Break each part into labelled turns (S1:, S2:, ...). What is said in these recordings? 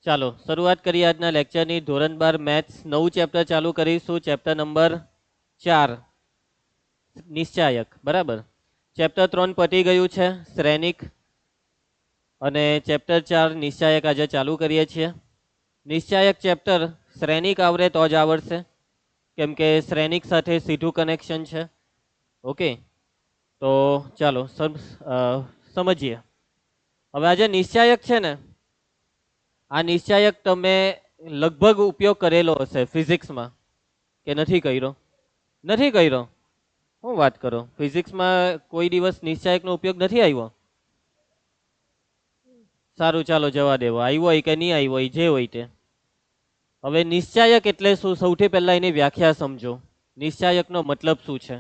S1: ચાલો શરૂઆત કરીએ આજના લેક્ચરની. ધોરણ 12 મેથ્સ નવું ચેપ્ટર ચાલુ કરીશું. Chapter number 4 નિશ્ચાયક. બરાબર, ચેપ્ટર 3 પતી ગયું છે શ્રેણિક, અને ચેપ્ટર 4 નિશ્ચાયક આજે ચાલુ કરીએ છીએ. નિશ્ચાયક ચેપ્ટર શ્રેણિક આવડે તો જ આવડશે, કેમ કે શ્રેણિક સાથે સીધું કનેક્શન છે. ઓકે, તો ચાલો સમજીએ. હવે આજે નિશ્ચાયક છે ને, આ નિશ્ચાયક તમે લગભગ ઉપયોગ કરેલો હશે ફિઝિક્સમાં, કે નથી કર્યો? નથી કર્યો? શું વાત કરો, ફિઝિક્સમાં કોઈ દિવસ નિશ્ચાયકનો ઉપયોગ નથી આવ્યો? સારું, ચાલો જવા દેવો. આવ્યો હોય કે નહીં આવ્યો હોય, જે હોય તે. હવે નિશ્ચાયક એટલે શું? સૌથી પહેલા એની વ્યાખ્યા સમજો. નિશ્ચાયકનો મતલબ શું છે?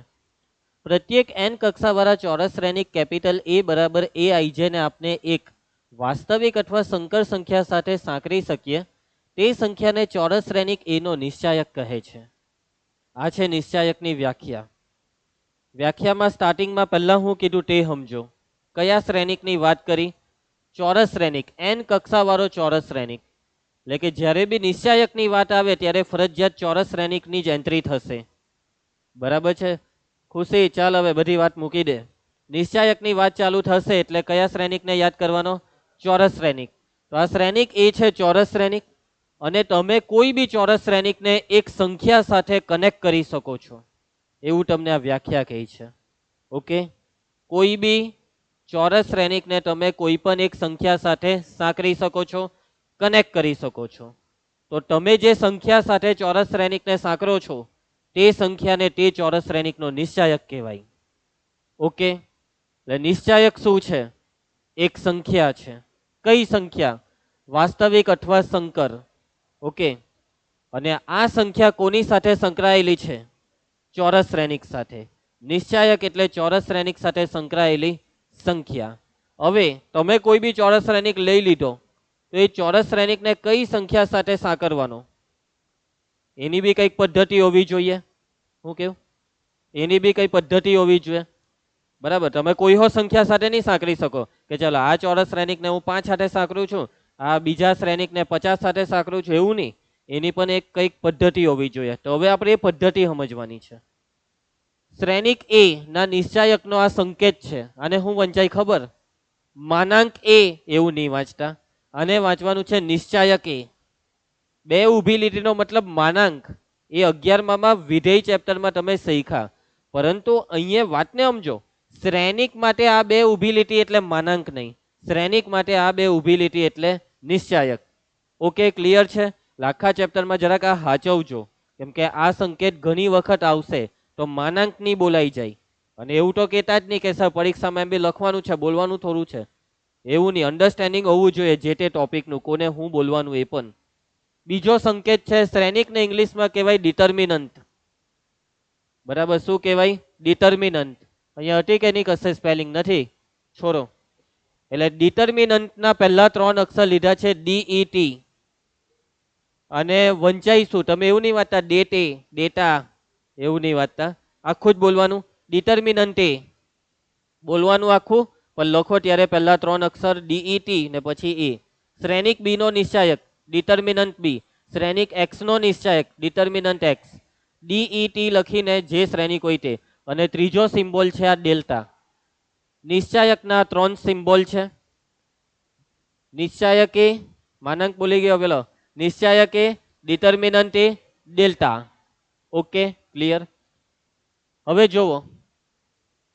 S1: પ્રત્યેક n કક્ષાવાળા ચોરસ શ્રેણિક કેપિટલ A બરાબર AI જેને આપણે એક વાસ્તવિક અથવા સંકર સંખ્યા સાથે સાંકળી શકીએ, તે સંખ્યાને ચોરસ શ્રેણિક A નો નિશ્ચાયક કહે છે. આ છે નિશ્ચાયકની વ્યાખ્યા. વ્યાખ્યામાં સ્ટાર્ટિંગમાં પહેલા હું કીધું તે સમજો. કયા શ્રેણિકની વાત કરી? ચોરસ શ્રેણિક, n કક્ષાવાળો ચોરસ શ્રેણિક. એટલે કે જ્યારે બી નિશ્ચાયકની વાત આવે ત્યારે ફરજિયાત ચોરસ શ્રેણિકની જ એન્ટ્રી થશે. બરાબર છે ખુશી? ચાલ હવે બધી વાત મૂકી દે. નિશ્ચાયકની વાત ચાલુ થશે એટલે કયા શ્રેણિકને યાદ કરવાનો? ચોરસ શ્રેણિક. તો આ શ્રેણિક એ છે ચોરસ શ્રેણિક, અને તમે કોઈ બી ચોરસ શ્રેણિકને એક સંખ્યા સાથે કનેક્ટ કરી શકો છો, એવું તમને આ વ્યાખ્યા કહે છે. ઓકે, કોઈ બી ચોરસ શ્રેણિકને તમે કોઈ પણ એક સંખ્યા સાથે સાંકળી શકો છો, કનેક્ટ કરી શકો છો. તો તમે જે સંખ્યા સાથે ચોરસ શ્રેણિકને સાંકળો છો તે સંખ્યાને તે ચોરસ શ્રેણિકનો નિશ્ચાયક કહેવાય. ઓકે, એટલે નિશ્ચાયક શું છે? એક સંખ્યા છે. કઈ સંખ્યા? વાસ્તવિક અથવા સંકર. ઓકે, અને આ સંખ્યા કોની સાથે સંકળાયેલી છે? ચોરસ શ્રેણિક સાથે. નિશ્ચાયક એટલે ચોરસ શ્રેણિક સાથે સંકળાયેલી સંખ્યા. હવે તમે કોઈ બી ચોરસ શ્રેણિક લઈ લીધો, તો એ ચોરસ શ્રેણિકને કઈ સંખ્યા સાથે સાંકળવાનો? એની બી કઈક પદ્ધતિ હોવી જોઈએ. હું કેવું? એની બી કઈ પદ્ધતિ હોવી જોઈએ. બરાબર, તમે કોઈ હો સંખ્યા સાથે નહીં સાંકળી શકો કે ચાલો આ ચોરસ શ્રેણિકને હું 5 સાથે સાંકળું છું, આ બીજા શ્રેણિકને 50 સાથે સાંકળું છું, એવું નહીં. એની પણ એક કઈક પદ્ધતિ હોવી જોઈએ. તો હવે આપણે એ પદ્ધતિ સમજવાની છે. શ્રેણિક A ના નિશ્ચાયકનો આ સંકેત છે. આને હું વંચાય ખબર? માનાંક A એવું નહીં વાંચતા, આને વાંચવાનું છે નિશ્ચાયક A. બે ઊભી લીટીનો મતલબ માનાંક. એ 11માં વિધેય ચેપ્ટરમાં તમે શીખ્યા, પરંતુ અહીંયા વાતને સમજો. શ્રેણિક માટે આ બે ઊભી લીટી એટલે માનાંક નહીં, શ્રેણિક માટે આ બે ઊભી લીટી એટલે નિશ્ચાયક. ઓકે, ક્લિયર છે? આખા ચેપ્ટરમાં જરાક આ સાચવજો, કેમ કે આ સંકેત ઘણી વખત આવશે તો માનાંક નહીં બોલાઈ જાય. અને એવું તો કહેતા જ નહીં કે સર પરીક્ષામાં એમ બી લખવાનું છે, બોલવાનું થોડું છે, એવું નહીં. અન્ડરસ્ટેન્ડિંગ હોવું જોઈએ જે તે ટોપિકનું, કોને હું બોલવાનું એ પણ. બીજો સંકેત છે શ્રેણિકને ઇંગ્લિશમાં કહેવાય ડિટર્મિનન્ટ. બરાબર, શું કહેવાય? ડિટર્મિનન્ટ. અહીંયા હતી કે નહીં કશે સ્પેલિંગ? નથી, છોડો. એટલે ડિટર્મિનન્ટના પહેલા 3 અક્ષર લીધા છે DET, અને વંચાઈશું. તમે એવું નહીં વાંચતા ડેટે, ડેટા, એવું નહીં વાંચતા. આખું જ બોલવાનું ડિટર્મિનન્ટે બોલવાનું આખું, પણ લખો ત્યારે પહેલા 3 અક્ષર DET ને પછી A. શ્રેણિક B નો નિશ્ચાયક ડિટર્મિનન્ટ B, શ્રેણિક X નો નિશ્ચાયક ડિટર્મિનન્ટ X. DET લખીને જે શ્રેણિક હોય તે. અને ત્રીજો સિમ્બોલ છે આ ડેલ્ટા. નિશ્ચાયકના 3 સિમ્બોલ છે. નિશ્ચાયકે માનાંક બોલી ગયો પેલો, નિશ્ચાયકે determinant A, delta. Okay, clear? હવે જુઓ,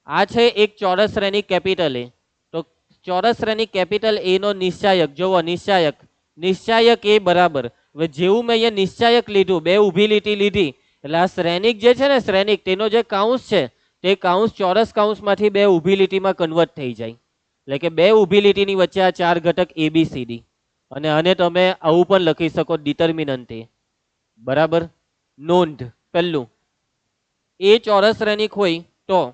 S1: આ છે એક ચોરસ શ્રેણિક કેપિટલ A. તો ચોરસ શ્રેણિક કેપિટલ A નો નિશ્ચાયક જુઓ, નિશ્ચાયક નિશ્ચાયક A બરાબર. હવે જેવું મેં અહીંયા નિશ્ચાયક લીધું, બે ઊભી લીટી લીધી, એટલે આ શ્રેણિક જે છે ને શ્રેણિક, તેનો જે કાઉન્સ છે તે કાઉન્સ ચોરસ કાઉન્સમાંથી બે ઊભી લીટીમાં કન્વર્ટ થઈ જાય. એટલે કે બે ઊભી લીટીની વચ્ચે આ 4 ઘટક ABCD, અને આને તમે આવું પણ લખી શકો ડિટર્મિનન્ટ A. બરાબર. નોંધ પહેલું, એ ચોરસ શ્રેણિક હોય તો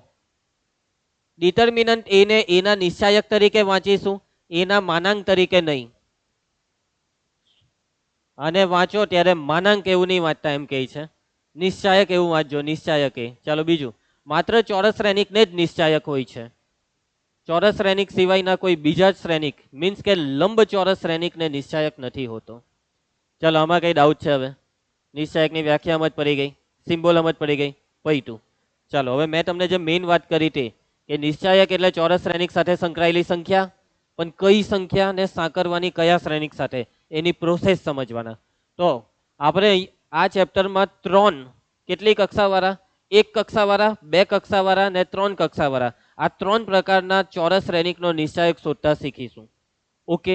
S1: ડિટર્મિનન્ટ A ને A ના નિશ્ચાયક તરીકે વાંચીશું, A ના માનાંક તરીકે નહીં. આને વાંચો ત્યારે માનાંક એવું નહીં વાંચતા, એમ કહે છે. નિશ્ચાયક એવું વાંચજો, નિશ્ચાયક A. ચાલો બીજું, માત્ર ચોરસ શ્રેણિકને જ નિશ્ચાયક હોય છે. ચોરસ શ્રેણિક સિવાયના કોઈ બીજા જ શ્રેણિક મીન્સ કે લંબચોરસ શ્રેણિકને નિશ્ચાયક નથી હોતો. ચાલો આમાં કઈ ડાઉટ છે? હવે નિશ્ચાયકની વ્યાખ્યા સમજ પડી ગઈ, સિમ્બોલ સમજ પડી ગઈ, પૈટું. ચાલો હવે મેં તમને જે મેઇન વાત કરી હતી કે નિશ્ચાયક એટલે ચોરસ શ્રેણિક સાથે સંકળાયેલી સંખ્યા, પણ કઈ સંખ્યા ને સાંકળવાની કયા શ્રેણિક સાથે, એની પ્રોસેસ સમજવાના. તો આપણે આ ચેપ્ટરમાં 3 કેટલી કક્ષાવાળા, 1 કક્ષાવાળા, 2 કક્ષાવાળા ને 3 કક્ષાવાળા, આ 3 પ્રકારના ચોરસ શ્રેણિકનો નિશ્ચાયક શોધતા શીખીશું. ઓકે,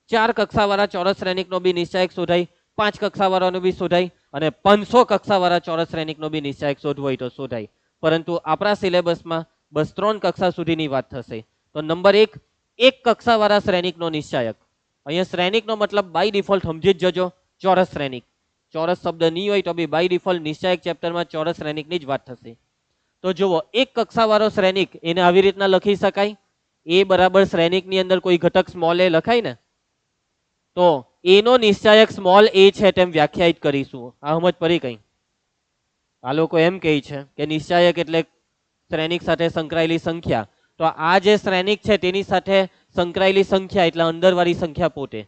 S1: 4 કક્ષાવાળા ચોરસ શ્રેણિકનો બી નિશ્ચાયક શોધાય, 5 કક્ષાવાળાનો બી શોધાય અને 500 કક્ષાવાળા ચોરસ શ્રેણિકનો બી નિશ્ચાયક શોધવો હોય તો શોધાય. પરંતુ આપણા સિલેબસમાં બસ 3 કક્ષા સુધીની વાત થશે. તો નંબર 1, 1 કક્ષાવાળા શ્રેણિકનો નિશ્ચાયક. અહીંયા શ્રેણિકનો મતલબ બાય ડિફોલ્ટ સમજી જ જજો, ચોરસ શ્રેણિક. ચોરસ શબ્દ નહીં હોય તો બી બાય ડિફોલ્ટ નિશ્ચાયક ચેપ્ટરમાં ચોરસ શ્રેણિકની જ વાત થશે. તો જુઓ, 1 કક્ષાવાળો શ્રેણિક એને આવી રીતના લખી શકાય, એ બરાબર શ્રેણિકની અંદર કોઈ ઘટક સ્મોલ એ લખાય ને, તો એનો નિશ્ચાયક સ્મોલ એ છે તેમ વ્યાખ્યાયિત કરીશું. આ સમજ પડી કઈ? આ લોકો એમ કહે છે કે નિશ્ચાયક એટલે શ્રેણિક સાથે સંકળાયેલી સંખ્યા. તો આ જે શ્રેણિક છે તેની સાથે સંકળાયેલી સંખ્યા એટલે અંદરવાળી સંખ્યા પોતે.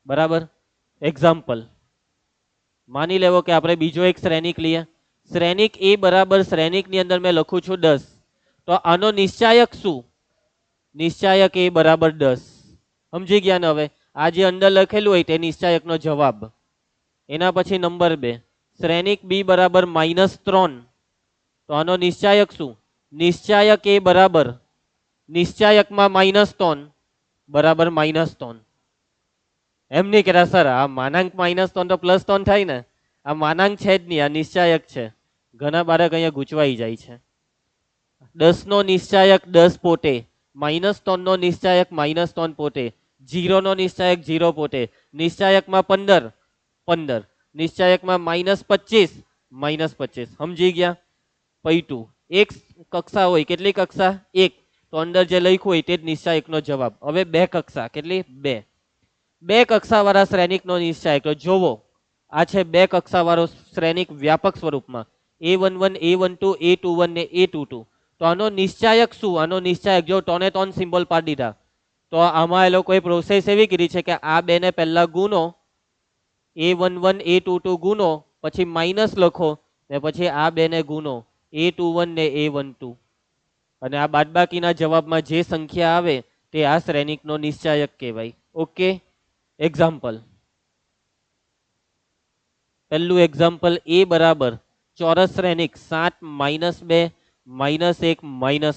S1: બરાબર. એક્ઝામ્પલ માની લેવો કે આપણે બીજો એક શ્રેણિક લઈએ. શ્રેણિક એ બરાબર શ્રેણિકની અંદર મેં લખું છું 10. તો આનો નિશ્ચાયક શું? નિશ્ચાયક એ બરાબર 10. સમજી ગયા ને? હવે આ જે અંદર લખેલું હોય તે નિશ્ચાયકનો જવાબ. એના પછી નંબર 2, શ્રેણિક બી બરાબર -3. તો આનો નિશ્ચાયક શું? નિશ્ચાયક એ બરાબર નિશ્ચાયકમાં -3 બરાબર -3. એમ નહીં કહેતા સર આ માનાંક -3 તો +3 થાય ને. આ માનાંક છે જ નહીં, આ નિશ્ચાયક છે. ઘણા બાળક અહીંયા ગૂંચવાઈ જાય છે. 10 નો નિશ્ચાયક 10 પોતે, -3 નો નિશ્ચાયક -3 પોતે, 0 નો નિશ્ચાયક 0 પોતે, નિશ્ચાયકમાં 15 15, નિશ્ચાયકમાં -25 -25. સમજી ગયા? પૈટું એક કક્ષા હોય, કેટલી કક્ષા? 1. તો અંદર જે લખ્યું હોય તે જ નિશ્ચાયકનો જવાબ. હવે 2 કક્ષા, કેટલી? 2. 2 કક્ષાવાળા શ્રેણિકનો નિશ્ચાયક. તો જોવો, આ છે 2 કક્ષાવાળો શ્રેણિક વ્યાપક સ્વરૂપમાં, A11 A12 A21 ને A22. તો આનો નિશ્ચાયક શું? આનો નિશ્ચાયક જો ટોને ટોન સિમ્બોલ પાડી દીધા. તો આમાં એ લોકોએ પ્રોસેસ એવી કરી છે કે આ 2 ને પહેલા ગુનો, A11 A22 ગુનો, પછી માઇનસ લખો ને પછી આ 2 ને ગુનો, A21 ને A12, અને આ બાદબાકીના જવાબમાં જે સંખ્યા આવે તે આ શ્રેણિકનો નિશ્ચાયક કહેવાય. ઓકે. એક્ઝામ્પલ, પહેલું એક્ઝામ્પલ, એ બરાબર ચોરસ શ્રેણિક 7 -2 -1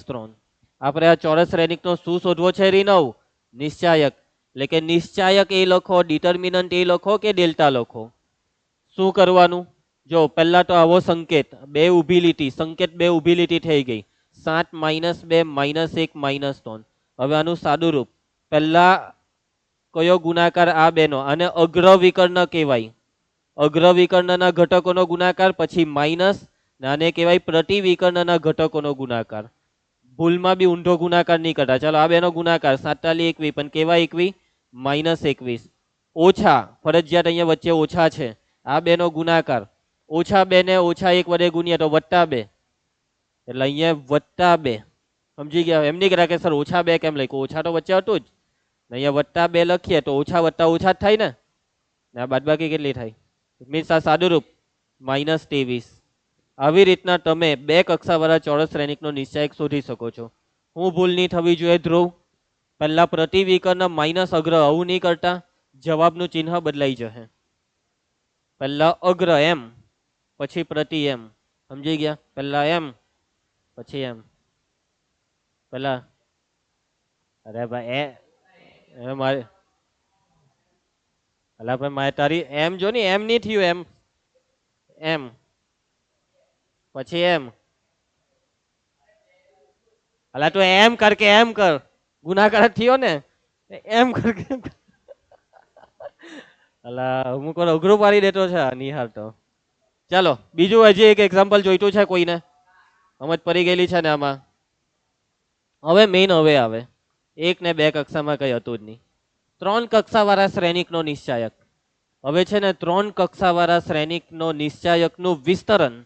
S1: -3. આપણે આ ચોરસ શ્રેણિકનો શું શોધવો છે? રીનવ નિશ્ચાયક. એટલે કે નિશ્ચાયક એ લખો, ડિટર્મિનન્ટ એ લખો કે ડેલ્ટા લખો. શું કરવાનું? જો પહેલા તો આવો સંકેત, 2 ઊભી લીટી, સંકેત 2 ઊભી લીટી થઈ ગઈ, 7 -2 -1 -3. હવે આનું સાદું રૂપ, પહેલા કયો ગુણાકાર? આ 2 નો, અને અગ્ર વિકર્ણ કહેવાય. અગ્ર વિકર્ણના ઘટકોનો ગુણાકાર, પછી માઇનસ, આને કહેવાય પ્રતિવિકર્ણના ઘટકોનો ગુણાકાર. ભૂલમાં બી ઊંધો ગુણાકાર નહીં કરતા. ચાલો આ 2 નો ગુણાકાર 47 21, પણ કેવા 21? -21. ઓછા, ફરજિયાત અહીંયા વચ્ચે ઓછા છે. આ 2 નો ગુણાકાર, -2 ને -1 વડે ગુણ્યા તો +2, એટલે અહીંયા +2. સમજી ગયા? એમ નહીં કહેતા કે સર -2 કેમ લખ્યું? ઓછા તો વચ્ચે હતું જ. અહીંયા +2 લખીએ તો ઓછા વત્તા ઓછા જ થાય ને. આ બાદબાકી કેટલી થાય? મીન્સ આ સાદું રૂપ -23. આવી રીતના તમે 2 કક્ષાવાળા ચોરસ શ્રેણિકનો નિશ્ચાયક શોધી શકો છો. હું ભૂલ નહીં થવી જોઈએ ધ્રુવ, પહેલા પ્રતિવિકર્ણ માઇનસ અગ્ર, આવું નહીં કરતા, જવાબનું ચિહ્ન બદલાઈ જશે. પહેલા અગ્ર એમ, પછી પ્રતિ એમ. સમજી ગયા? પહેલા એમ પછી એમ. પહેલા, અરે ભાઈ એ મારે, અલા ભાઈ મારે તારી એમ જો ને, એમ નહીં થયું, એમ એમ પછી એમ. અલા તું એમ કર કે એમ કર, ગુનાકાર થયો ને, એમ કર કે. અલા અમુક વાર અઘરું પાડી દેતો છે નિહાર તો. ચાલો બીજું હજી એક એક્ઝામ્પલ જોઈતું છે કોઈને? સમજ પડી ગયેલી છે ને આમાં? હવે મેઇન હવે આવે, 1 ને 2 કક્ષામાં કઈ હતું જ નહીં. 3 કક્ષાવાળા શ્રેણિકનો નિશ્ચાયક. હવે છે ને 3 કક્ષાવાળા શ્રેણિકનો નિશ્ચાયકનું વિસ્તરણ.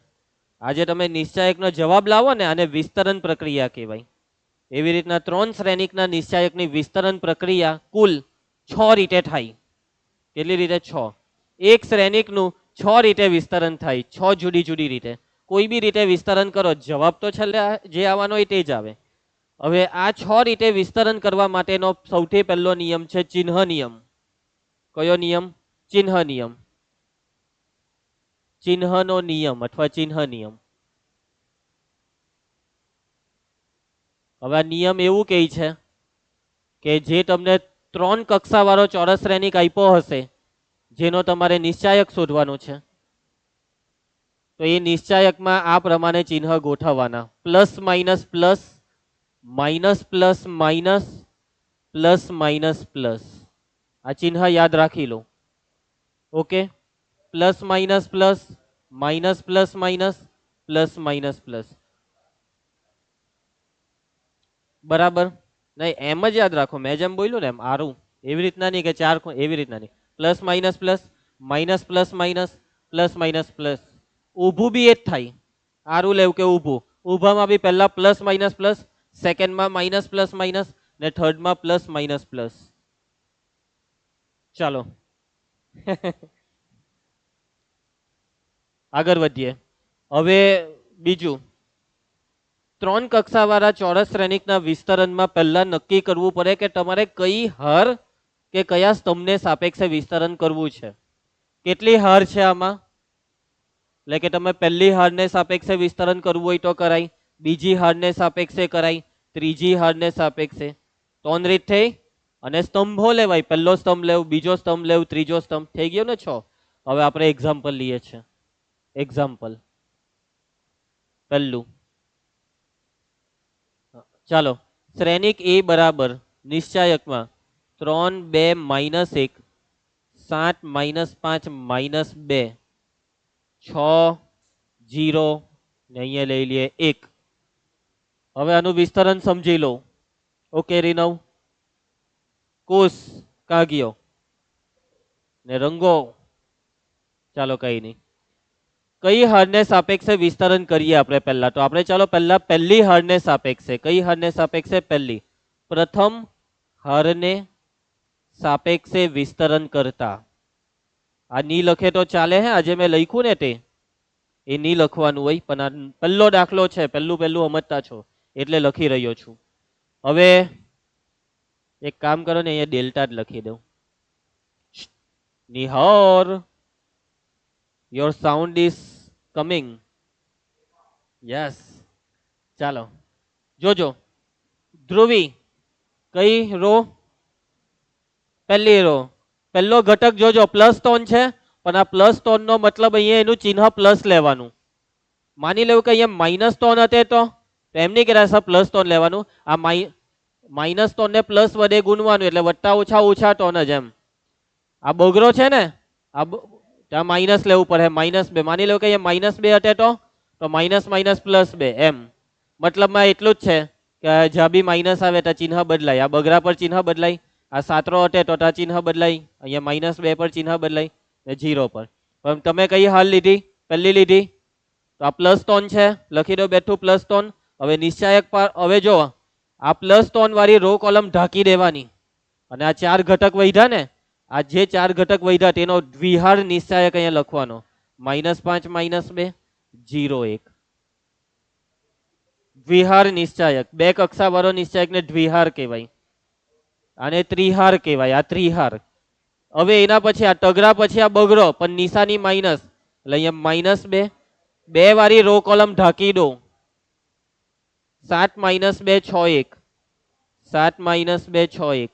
S1: આજે તમે નિશ્ચાયકનો જવાબ લાવો ને, આને વિસ્તરણ પ્રક્રિયા કહેવાય. એવી રીતના 3 શ્રેણિકના નિશ્ચાયકની વિસ્તરણ પ્રક્રિયા કુલ 6 રીતે થાય. કેટલી રીતે? 6. એક શ્રેણિકનું 6 રીતે વિસ્તરણ થાય, 6 જુદી જુદી રીતે. કોઈ બી રીતે વિસ્તરણ કરો, જવાબ તો છેલ્લે જે આવવાનો હોય તે જ આવે. હવે આ 6 રીતે વિસ્તરણ કરવા માટેનો સૌથી પહેલો નિયમ છે ચિહ્ન નિયમ. કયો નિયમ? ચિહ્ન નિયમ. ચિહ્નનો નિયમ અથવા ચિહ્ન નિયમ. હવે આ નિયમ એવું કહે છે કે જે તમને 3 કક્ષાવાળો ચોરસ શ્રેણિક આપ્યો હશે, જેનો તમારે નિશ્ચાયક શોધવાનું છે, તો એ નિશ્ચાયકમાં આ પ્રમાણે ચિહ્ન ગોઠવવાના: plus minus plus, minus plus minus, plus minus plus. આ ચિહ્ન યાદ રાખી લો. Okay, plus minus plus, minus plus minus, plus minus plus. બરાબર? નહીં, એમ જ યાદ રાખો. મેં જેમ બોલ્યું ને એમ આરું, એવી રીતના નહીં કે 4, એવી રીતના નહીં. Plus minus plus, minus plus minus, plus minus plus. ઊભું બી એ જ થાય. આરું લેવું કે ઊભું. ઊભામાં બી પહેલા પ્લસ માઇનસ પ્લસ, સેકન્ડમાં માઇનસ પ્લસ માઇનસ, ને થર્ડમાં પ્લસ માઇનસ પ્લસ. ચાલો આગળ વધીએ. હવે બીજું, 3 કક્ષાવાળા ચોરસ શ્રેણિકના વિસ્તરણમાં પહેલા નક્કી કરવું પડે કે તમારે કઈ હાર કે કયા સ્તંભને સાપેક્ષે વિસ્તરણ કરવું છે. કેટલી હાર છે આમાં? એટલે કે તમે પહેલી હારને સાપેક્ષે વિસ્તરણ કરવું હોય તો કરાય, બીજી હારને સાપેક્ષે કરાય, ત્રીજી હારને સાપેક્ષે. 3 રીત થઈ. અને સ્તંભો લેવાય, પહેલો સ્તંભ લેવું, બીજો સ્તંભ લેવું, ત્રીજો સ્તંભ. થઈ ગયો ને 6. હવે આપણે એક્ઝામ્પલ લઈએ છીએ. એક્ઝામ્પલ પહેલું, ચાલો. શ્રેણિક એ બરાબર નિશ્ચાયકમાં 3 2 -1 7 -5 -2 6 0 ને અહીંયા લઈ લઈએ 1. હવે આનું વિસ્તરણ સમજી લો. ઓકે રીનવ? કોષ કાં ગયો ને રંગો? ચાલો કઈ નહીં. કઈ હારને સાપેક્ષે વિસ્તરણ કરીએ આપણે પહેલા? તો આપણે ચાલો પહેલા પહેલી હારને સાપેક્ષે. કઈ હારને સાપેક્ષે? પહેલી. પ્રથમ હારને સાપેક્ષે વિસ્તરણ કરતા. આ ની લખે તો ચાલે હે, આજે મેં લખ્યું ને તે એ ની લખવાનું હોય, પણ આ પહેલો દાખલો છે, પહેલું સમજતા છો એટલે લખી રહ્યો છું. હવે એક કામ કરો ને, અહીંયા ડેલ્ટા જ લખી દઉં. Nihar, your sound is coming. Yes. ચાલો જોજો. ધ્રુવી, કઈ રો? પહેલી રો. પહેલો ઘટક જોજો, પ્લસ 3 છે, પણ આ પ્લસ 3 નો મતલબ અહીંયા એનું ચિહ્ન પ્લસ લેવાનું. માની લેવું કે અહીંયા -3 હતે તો એમ નહીં કરાય પ્લસ 3 લેવાનું. આ -3 ને પ્લસ વડે ગુણવાનું, એટલે વત્તા ઓછા ઓછા 3 જ એમ. આ બગરો છે ને, આ ત્યાં માઇનસ લેવું પડે, -2. માની લો કે અહીંયા -2 હતે તો માઇનસ માઇનસ +2 એમ. મતલબમાં એટલું જ છે કે જ્યાં બી માઇનસ આવે તો ચિહ્ન બદલાય. આ બગરા પર ચિહ્ન બદલાય, આ 7 હતે તો ચિહ્ન બદલાય, અહીંયા -2 પર ચિહ્ન બદલાય, ને 0 પર. પણ તમે કઈ હાલ લીધી? પહેલી લીધી. તો આ +3 છે, લખી દો બેઠું +3. હવે નિશ્ચાયક પર, હવે જો આ +3 વાળી રો કોલમ ઢાંકી દેવાની, અને આ 4 ઘટક વધ્યા ને, આ જે 4 ઘટક વધ્યા તેનો દ્વિહાર નિશ્ચાયક અહીંયા લખવાનો. -5 -2 0 1. દ્વિહાર નિશ્ચાયક. 2 કક્ષાવાળો નિશ્ચાયકને દ્વિહાર કહેવાય, આને ત્રિહાર કહેવાય. આ ત્રિહાર. હવે એના પછી આ તગરા પછી આ બગરો, પણ નિશાની માઇનસ, એટલે અહીંયા -2. 2 વાળી રો કોલમ ઢાંકી દો. 7 -2 6 1. 7 -2 6 1.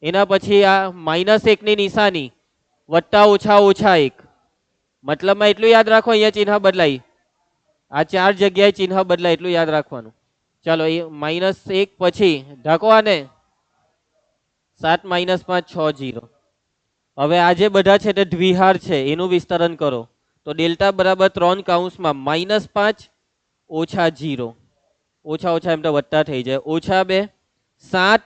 S1: એના પછી આ -1 ની નિશાની, વત્તા ઓછા ઓછા 1. મતલબમાં એટલું યાદ રાખો, અહીંયા ચિહ્ન બદલાય. આ 4 જગ્યાએ ચિહ્ન બદલાય, એટલું યાદ રાખવાનું. ચાલો, એ -1 પછી ઢાંકો આને. 7 -5 6 0. હવે આ જે બધા છે તે દ્વિહાર છે, એનું વિસ્તરણ કરો. તો ડેલ્ટા બરાબર 3 કૌંસમાં -5 ઓછા 0, ઓછા ઓછા એમ તો વત્તા થઈ જાય, ઓછા 2 7.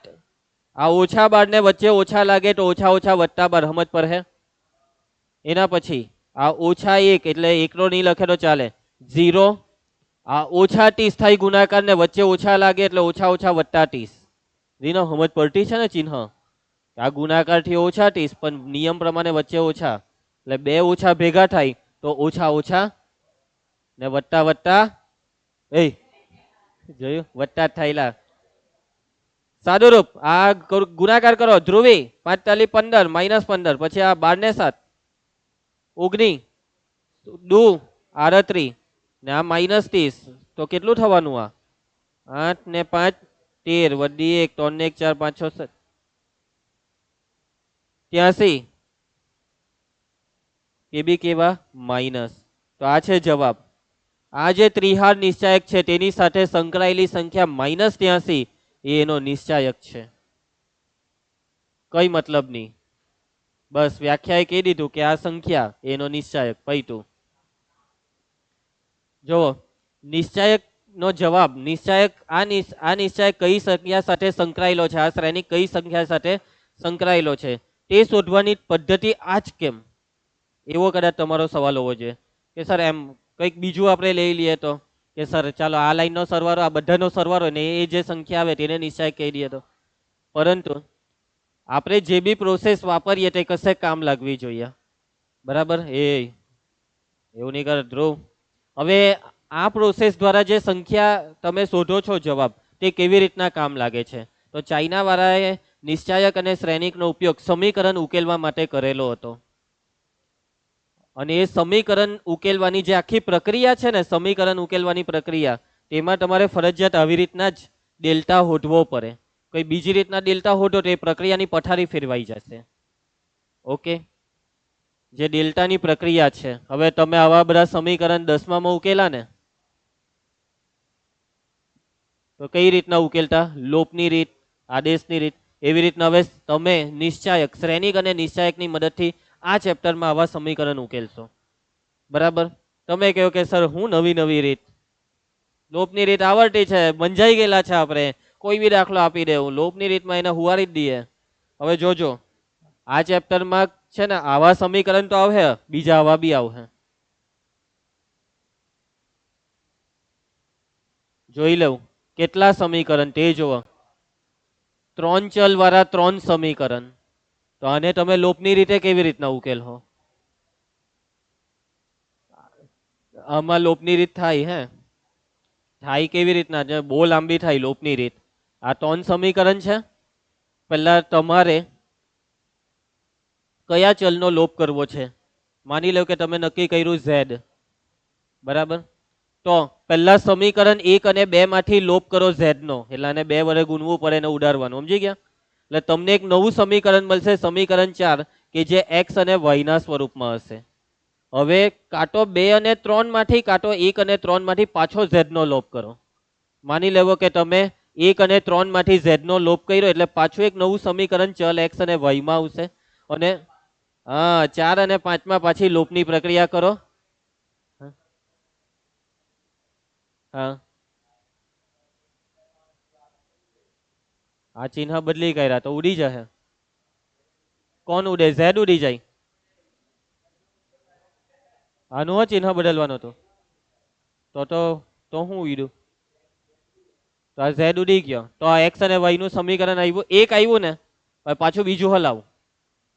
S1: આ ઓછા 12 ને વચ્ચે ઓછા લાગે તો ઓછા ઓછા વત્તા 12 સમજ પર હે. એના પછી આ -1, એટલે 1 નો નહીં લખે તો ચાલે, 0 આ ઓછા 30 થાય ગુણાકાર ને વચ્ચે ઓછા લાગે એટલે ઓછા ઓછા વત્તા 30. રીનો સમજ પડતી છે ને ચિહ્ન? આ ગુણાકાર થી ઓછા 30 પણ નિયમ પ્રમાણે વચ્ચે ઓછા એટલે બે ઓછા ભેગા થાય તો ઓછા ઓછા ને વત્તા વત્તા એ જોયું વત્તા થયેલા. સાદુરૂપ આ ગુણાકાર કરો ધ્રુવી 5 તાલી 15 -15 પછી આ 12 ને 7 19 દુ 38 ને આ -30 તો કેટલું થવાનું? આ 8 ને 5 13 વડી 1 3 ને 1 4 5 6 7 83 એ બી કેવા માઇનસ. તો આ છે જવાબ. આ જે ત્રિહાર નિશ્ચાયક છે તેની સાથે સંકળાયેલી સંખ્યા -83 એ એનો નિશ્ચાયક છે. કઈ મતલબની? બસ વ્યાખ્યાએ કહી દીધું કે આ સંખ્યા એનો નિશ્ચાયક પૈતું. જો નિશ્ચાયક નો જવાબ નિશ્ચાયક આ નિશ્ચાયક કઈ સંખ્યા સાથે સંકળાયેલો છે, આ શ્રેણિક કઈ સંખ્યા સાથે સંકળાયેલો છે તે શોધવાની પદ્ધતિ આ જ કેમ? એવો કદાચ તમારો સવાલ હોવો જોઈએ કે સર એમ કંઈક બીજું આપણે લઈ લઈએ તો કે સર ચાલો આ લાઈનનો સરવાળો આ બધાનો સરવાળો ને એ જે સંખ્યા આવે તેને નિશ્ચાયક કહી દઈએ તો. પરંતુ આપણે જે બી પ્રોસેસ વાપરીએ તે કશે કામ લાગવી જોઈએ. બરાબર? એવું નહીં કર ધ્રુવ. હવે આ પ્રોસેસ દ્વારા જે સંખ્યા તમે શોધો છો જવાબ તે કેવી રીતના કામ લાગે છે? તો ચાઇના વાળાએ નિશ્ચાયક અને શ્રેણિકનો ઉપયોગ સમીકરણ ઉકેલવા માટે કરેલો હતો. અને એ સમીકરણ ઉકેલવાની જે આખી પ્રક્રિયા છે ને, સમીકરણ ઉકેલવાની પ્રક્રિયા, તેમાં તમારે ફરજિયાત આવી રીતના જ ડેલ્ટા હોધવો પડે. કોઈ બીજી રીતના ડેલ્ટા હોધો તો એ પ્રક્રિયાની પથારી ફેરવાઈ જશે. ઓકે, જે ડેલ્ટાની પ્રક્રિયા છે. હવે તમે આવા બધા સમીકરણ 10માં ઉકેલા ને, તો કઈ રીતના ઉકેલતા? લોપની રીત, આદેશની રીત. એવી રીતના હવે તમે નિશ્ચાયક, શ્રેણિક અને નિશ્ચાયકની મદદથી આ ચેપ્ટરમાં આવા સમીકરણ ઉકેલશો. બરાબર? તમે કહો કે સર હું નવી રીત, લોપની રીત આવડતી છે, બંજાઈ ગયેલા છે આપણે, કોઈ બી દાખલો આપી દેવું, લોપની રીતમાં એને હુવારી જ દઈએ. હવે જોજો આ ચેપ્ટરમાં છે ને આવા સમીકરણ તો આવે, બીજા આવા બી આવે. જોઈ લઉં કેટલા સમીકરણ તે જોવો. 3 ચલ વાળા 3 સમીકરણ. તો આને તમે લોપની રીતે કેવી રીતના ઉકેલો? આમાં લોપની રીત થાય હે? થાય કેવી રીતના? બહુ લાંબી થાય લોપની રીત. આ 3 સમીકરણ છે. પહેલા તમારે કયા ચલનો લોપ કરવો છે? માની લો કે તમે નક્કી કર્યું z. બરાબર? તો પહેલા સમીકરણ 1 અને 2 માંથી લોપ કરો z નો, એટલે આને 2 વડે ગુણવું પડે ને ઉડાડવાનું. સમજી ગયા? એટલે તમને એક નવું સમીકરણ મળશે, સમીકરણ 4, કે જે x અને y ના સ્વરૂપમાં હશે. હવે કાં તો 2 અને 3 માંથી કાં તો 1 અને 3 માંથી પાછો z નો લોપ કરો. માની લેવો કે તમે 1 અને 3 માંથી z નો લોપ કર્યો એટલે પાછું એક નવું સમીકરણ ચલ x અને y માં આવશે. અને 4 અને 5 માં પાછી લોપની પ્રક્રિયા કરો. હા, આ ચિહ્ન બદલી કર્યા તો ઉડી જશે. કોણ ઉડે? z ઉડી જાય. આનું ચિહ્ન બદલવાનું હતું તો હું ઉડ્યું? તો આ z ઉડી ગયો. તો આ x અને y નું સમીકરણ આવ્યું, એક આવ્યું ને, પાછું બીજું હલાવ,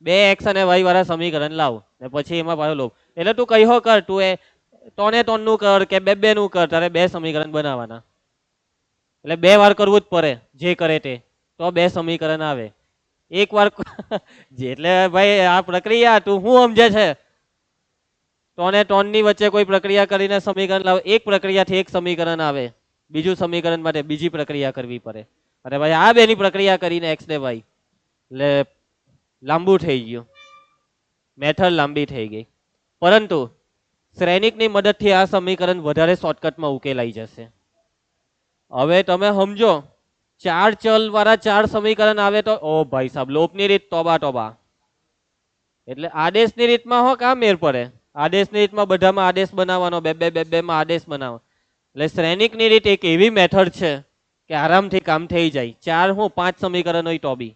S1: 2x અને y વાળા સમીકરણ લાવ ને પછી એમાં પાછો લોપ. એટલે તું કહ્યો કર, તું એ 3 3 નું કર કે 2 2 નું કર, તારે 2 સમીકરણ બનાવવાના. એટલે 2 વાર કરવું જ પડે જે કરે તે, તો 2 સમીકરણ આવે. એક વાર એટલે ભાઈ આ પ્રક્રિયા તું શું સમજે છે? 3 3 ની વચ્ચે કોઈ પ્રક્રિયા કરીને સમીકરણ લાવ, એક પ્રક્રિયાથી એક સમીકરણ આવે, બીજું સમીકરણ માટે બીજી પ્રક્રિયા કરવી પડે. અરે ભાઈ આ બેની પ્રક્રિયા કરીને x ને y, એટલે લાંબુ થઈ ગયું, મેથડ લાંબી થઈ ગઈ. પરંતુ શ્રેણિકની મદદથી આ સમીકરણ વધારે શોર્ટકટમાં ઉકેલાઈ જશે. હવે તમે સમજો 4 ચલ વાળા 4 સમીકરણ આવે તો ઓ ભાઈ સાહેબ, લોપની રીત તોબા તોબા. એટલે આદેશની રીતમાં હો કામ મેર પડે. આદેશની રીતમાં બધામાં આદેશ બનાવવાનો, 2 2 2 માં આદેશ બનાવો. એટલે શ્રેણિકની રીત એક એવી મેથડ છે કે આરામથી કામ થઈ જાય. 4 હું 5 સમીકરણ હોય તો બી.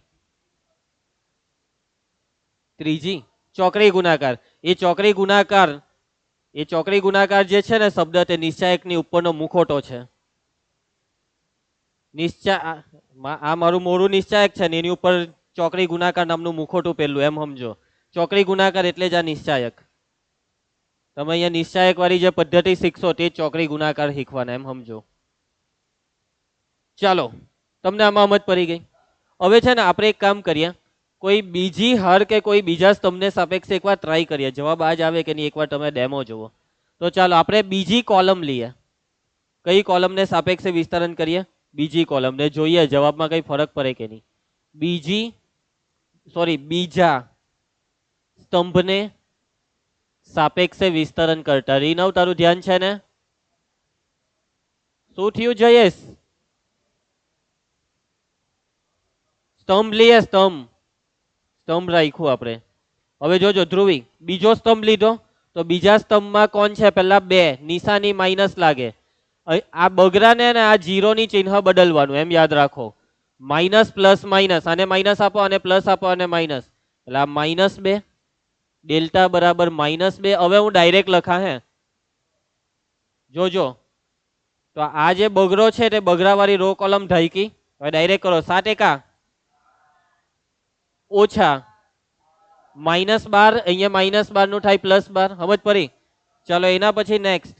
S1: ત્રીજી ચોકડી ગુણાકાર. એ ચોકડી ગુણાકાર એ ચોકડી ગુણાકાર જે છે ને શબ્દ તે નિશ્ચાયકની ઉપરનો મુખોટો છે. આ મારું મોરું નિશ્ચાયક છે ને એની ઉપર ચોકડી ગુણાકાર નામનું મુખોટું પેલું, એમ સમજો. ચોકડી ગુણાકાર એટલે જ આ નિશ્ચાયક. તમે અહીંયા નિશ્ચાયક વાળી જે પદ્ધતિ શીખશો તે ચોકડી ગુણાકાર શીખવાના, એમ સમજો. ચાલો, તમને આમાં સમજ પડી ગઈ. હવે છે ને આપણે એક કામ કરીએ, કોઈ બીજી હાર કે કોઈ બીજા સ્તંભને સાપેક્ષે એકવાર ટ્રાય કરીએ. જવાબ આ જ આવે કે નહીં એકવાર તમે ડેમો જુઓ. તો ચાલો આપણે બીજી કોલમ લઈએ. કઈ કોલમને સાપેક્ષે વિસ્તરણ કરીએ? બીજી કોલમને. જોઈએ જવાબમાં કઈ ફરક પડે કે નહીં. બીજા સ્તંભને સાપેક્ષે વિસ્તરણ કરતા. રીનવ તારું ધ્યાન છે ને? શું થયું જયેશ? સ્તંભ લઈએ, સ્તંભ રાખ્યું આપણે. હવે જોજો ધ્રુવી, બીજો સ્તંભ લીધો તો બીજા સ્તંભમાં કોણ છે? પેલા 2 નિશાની માઇનસ લાગે. આ બગડાને ને આ જીરોની ચિહ્ન બદલવાનું, એમ યાદ રાખો. માઇનસ પ્લસ માઇનસ, આને માઇનસ આપો અને પ્લસ આપો અને માઇનસ, એટલે આ -2 ડેલ્ટા બરાબર -2. હવે હું ડાયરેક્ટ લખા હે, જોજો. તો આ જે બગડો છે તે બગડાવાળી રો કોલમ ઢાઈકી. હવે ડાયરેક્ટ કરો. 7 એકા ઓછા -12, અહીંયા -12 નું થાય +12. સમજ પડી? ચલો એના પછી નેક્સ્ટ.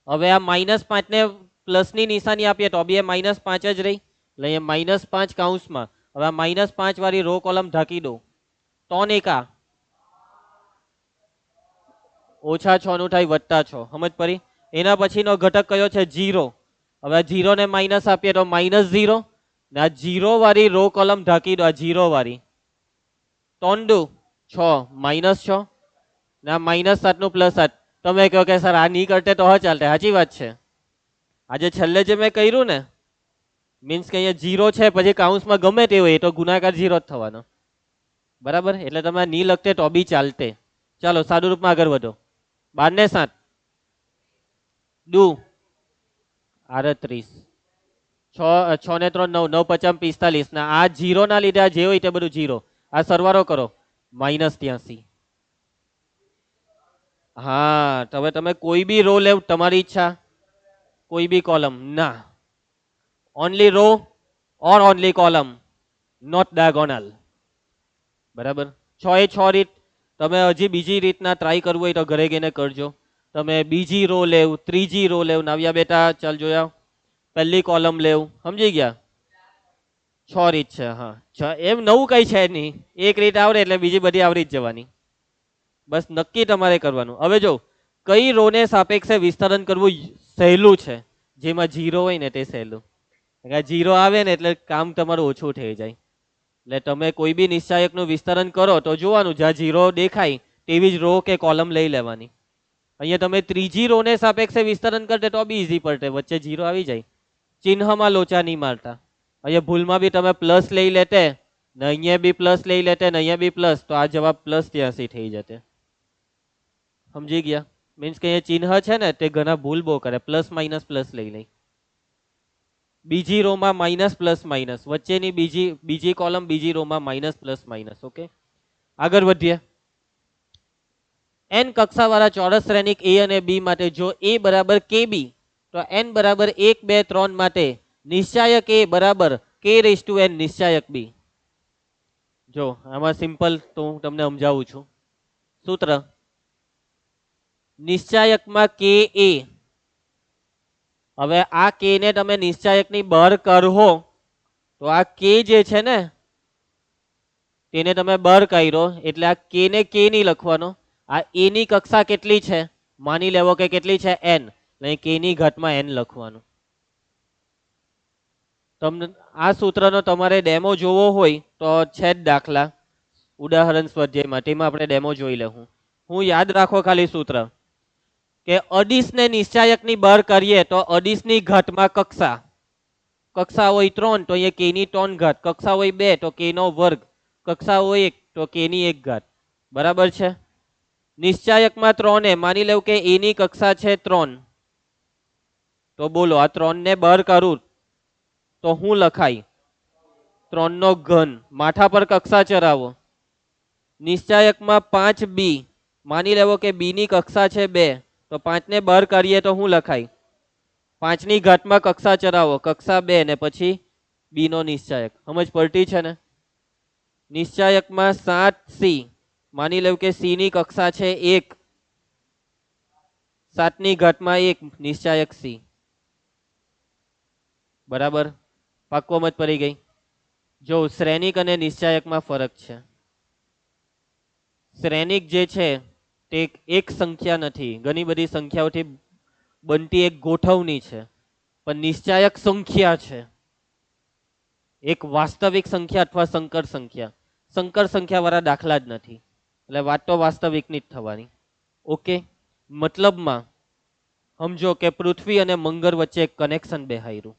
S1: હવે આ -5 ને પ્લસની નિશાની આપીએ તો બી -5 જ રહી, એટલે અહીંયા -5 કૌંસમાં. હવે આ -5 વાળી રો કોલમ ઢાંકી દો. 3 એકા -6 નું થાય +6. સમજ પડી? એના પછીનો ઘટક કયો છે? 0. હવે આ 0 ને માઇનસ આપીએ તો -0, ને આ 0 વાળી રો કોલમ ઢાંકી દો. આ 0 વાળી 3 દુ 6 -6, ને આ -7 નું +7. તમે કહો કે સર આ નહીં કરતે તો હા ચાલતે. સાચી વાત છે. આજે છેલ્લે જે મેં કર્યું ને, મીન્સ કે અહીંયા 0 છે પછી કાઉન્સમાં ગમે તે હોય એ તો ગુણાકાર 0 જ થવાનો, બરાબર? એટલે તમે નહીં લખતે તો બી ચાલતે. ચાલો સાદું રૂપમાં આગળ વધો. 12 ને 7 દુ 38, 6 ને 3 9, 9 × 5 = 45. ના આ 0 ના લીધે આ જે હોય તે બધું 0. આ સરવાળો કરો -83. હા, હવે તમે કોઈ બી રો લેવ, તમારી ઈચ્છા. કોઈ બી કોલમ ના, only row or only column, not diagonal. બરાબર? 6 એ 6 રીત. તમે હજી બીજી રીતના ટ્રાય કરવું હોય તો ઘરે ગઈને કરજો. તમે બીજી રો લેવ, ત્રીજી રો લેવ. નાવ્યા બેટા ચાલ જોયા. પહેલી કોલમ લેવ. સમજી ગયા? 6 રીત છે. હા, એમ નવું કઈ છે નહીં. એક રીત આવડે એટલે બીજી બધી આવડી જ જવાની. બસ નક્કી તમારે કરવાનું. હવે જો કઈ રો ને સાપેક્ષે વિસ્તરણ કરવું સહેલું છે, જેમાં 0 હોય ને તે સહેલું. 0 આવે ને એટલે કામ તમારું ઓછું થઈ જાય. એટલે તમે કોઈ બી નિશ્ચાયકનું વિસ્તરણ કરો તો જોવાનું જ્યાં 0 દેખાય તેવી જ રો કે કોલમ લઈ લેવાની. અહીંયા તમે ત્રીજી રો ને સાપેક્ષે વિસ્તરણ કરતે તો બી ઈઝી પડતે. વચ્ચે 0 આવી જાય, ચિહ્નમાં લોચા નહીં મારતા. અહીંયા ભૂલમાં બી તમે પ્લસ લઈ લેતે ને અહીંયા બી પ્લસ લઈ લેતે ને અહીંયા બી પ્લસ, તો આ જવાબ +83 થઈ જતે. સમજી ગયા? મીન્સ કે અહીંયા ચિહ્ન છે ને તે ઘણા ભૂલ બહુ કરે, પ્લસ માઇનસ પ્લસ લઈ લે. બીજી રોમાં માઇનસ પ્લસ માઇનસ, વચ્ચેની બીજી કોલમ બીજી રોમાં માઇનસ પ્લસ માઇનસ. ઓકે, આગળ વધીએ. n કક્ષાવાળા ચોરસ શ્રેણિક a અને b માટે જો a બરાબર kb, તો n બરાબર 1 2 3 માટે નિશ્ચાયક a બરાબર k⁴n નિશ્ચાયક b. જો આમાં સિમ્પલ તો હું તમને સમજાવું છું. સૂત્ર નિશ્ચાયકમાં k a. હવે આ k ને તમે નિશ્ચાયકની બહાર કાઢો તો આ k જે છે ને તેને તમે બહાર કાઢ્યો એટલે આ k ને k નહીં લખવાનો. આ a ની કક્ષા કેટલી છે માની લેવો કે કેટલી છે n, એટલે k ની ઘાતમાં n લખવાનું. તમને આ સૂત્રનો તમારે ડેમો જોવો હોય તો છે જ દાખલા ઉદાહરણ સ્વાધ્યાયમાં, તેમાં આપણે ડેમો જોઈ લેવું. હું યાદ રાખો ખાલી સૂત્ર કે અડીશને નિશ્ચાયકની બહાર કરીએ તો અડીશની ઘાતમાં કક્ષા હોય 3 તો અહીંયા k ની 3 ઘાત, કક્ષા હોય 2 તો k નો વર્ગ, કક્ષા હોય 1 તો k ની 1 ઘાત. બરાબર છે? નિશ્ચાયકમાં 3 માની લેવું કે a ની કક્ષા છે 3, તો બોલો આ 3 ને બહાર કાઢું તો શું લખાય? 3 નો ઘન. માથા પર કક્ષા ચરાવો. નિશ્ચાયકમાં 5b માની લેવો કે બી ની કક્ષા છે 2, તો 5 ને બહાર કાઢીએ તો શું લખાય? 5 ની ઘાતમાં કક્ષા ચરાવો, કક્ષા 2 ને પછી બી નો નિશ્ચાયક. સમજ પડતી છે ને? નિશ્ચાયકમાં 7c, માની લેવું કે સી ની કક્ષા છે 1, 7 ની ઘાતમાં 1 નિશ્ચાયક સી. બરાબર, પાક્કો મત પડી ગઈ. જો શ્રેણિક અને નિશ્ચાયકમાં ફરક છે. શ્રેણિક જે છે તે એક સંખ્યા નથી, ઘણી બધી સંખ્યાઓથી બનતી એક ગોઠવણી છે. પણ નિશ્ચાયક સંખ્યા છે, એક વાસ્તવિક સંખ્યા અથવા સંકર સંખ્યા. સંકર સંખ્યા વાળા દાખલા જ નથી, એટલે વાત તો વાસ્તવિકની જ થવાની. ઓકે, મતલબમાં સમજો કે પૃથ્વી અને મંગળ વચ્ચે એક કનેક્શન બેહાર્યું.